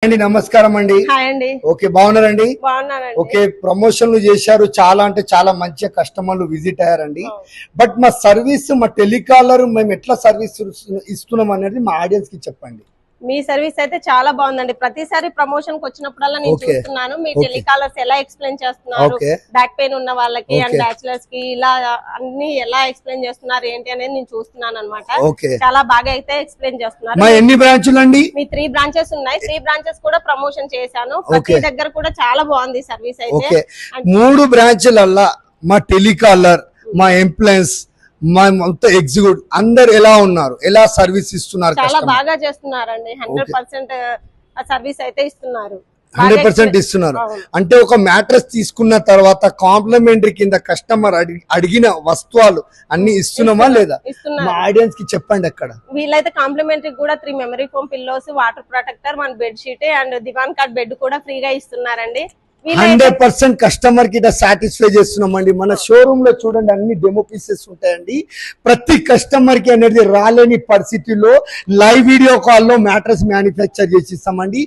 అండి నమస్కారం అండి. హాయ్ అండి. ఓకే బాగున్నారండి? బాగున్నానండి. ఓకే ప్రమోషన్లు చేశారు, చాలా అంటే చాలా మంచి కస్టమర్లు విజిట్ అయ్యారండి. బట్ మా సర్వీస్ మా టెలికాలర్ మేము ఎట్లా సర్వీస్ ఇస్తున్నాం అనేది మా ఆడియన్స్ కి చెప్పండి. మీ సర్వీస్ అయితే చాలా బాగుందండి. ప్రతిసారి ప్రమోషన్ కి వచ్చినప్పుడల్లా నేను చూస్తున్నాను మీ టెలికాలర్స్ ఎలా ఎక్స్ప్లెయిన్ చేస్తున్నారు, బ్యాక్ పెయిన్ ఉన్న వాళ్ళకి అండ్ బ్యాచిలర్స్ కి ఇలా అన్ని ఎలా ఎక్స్ప్లెయిన్ చేస్తున్నారు ఏంటి అనేది నేను చూస్తున్నాను అన్నమాట. చాలా బాగా అయితే ఎక్స్ప్లెయిన్ చేస్తున్నారు. ఎన్ని బ్రాంచ్లు అండి? మీ 3 బ్రాంచెస్ ఉన్నాయి. 3 బ్రాంచెస్ కూడా ప్రమోషన్ చేశాను. ప్రతి దగ్గర కూడా చాలా బాగుంది సర్వీస్ అయితే. 3 బ్రాంచ్లల్లా మా టెలికాలర్, మా ఎంప్లాయీస్, మా మొత్తం ఎగ్జిక్యూటివ్ అందరు ఎలా ఉన్నారు, ఎలా సర్వీస్ ఇస్తున్నారు? చాలా బాగా చేస్తున్నారండి. 100% సర్వీస్ అయితే ఇస్తున్నారు. 100% ఇస్తున్నారు. అంటే ఒక మ్యాట్రెస్ తీసుకున్న తర్వాత కాంప్లిమెంటరీ కింద కస్టమర్ అడిగిన వస్తువులు అన్ని ఇస్తున్నామా లేదా? మా ఆడియన్స్ కి చెప్పండి. అక్కడ వీళ్ళైతే కాంప్లిమెంటరీ కూడా 3 memory foam pillows, water protector, 1 bed sheet and divan cot bed కూడా ఫ్రీగా ఇస్తున్నారండి. 100% కస్టమర్ కి సాటిస్ఫై చేస్తున్నామండి. మన షోరూమ్ లో చూడండి అన్ని డెమో పీసెస్ ఉంటాయండి. ప్రతి కస్టమర్ కి అనేది రాలేని పరిస్థితుల్లో లైవ్ వీడియో కాల్లో మ్యాట్రెస్ మ్యానుఫ్యాక్చర్ చేసి ఇస్తామండి.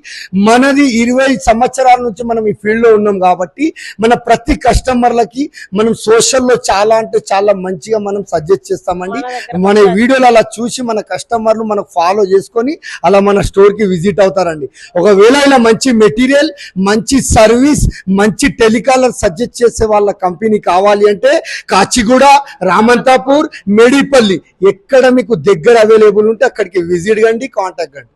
మనది 20 సంవత్సరాల నుంచి మనం ఈ ఫీల్డ్ లో ఉన్నాం కాబట్టి మన ప్రతి కస్టమర్లకి మనం సోషల్లో చాలా అంటే చాలా మంచిగా మనం సజెస్ట్ చేస్తామండి. మన వీడియోలు అలా చూసి మన కస్టమర్లు మనకు ఫాలో చేసుకొని అలా మన స్టోర్ కి విజిట్ అవుతారండి. ఒకవేళ ఇలా మంచి మెటీరియల్, మంచి సర్వీస్, మంచి టెలికాలర్ సజెస్ట్ చేసే వాళ్ళ కంపెనీ కావాలి అంటే కాచిగూడ, రామంతాపూర్, మేడిపల్లి ఎక్కడ మీకు దగ్గర అవైలబుల్ ఉంటే అక్కడికి విజిట్ కండి, కాంటాక్ట్ కండి.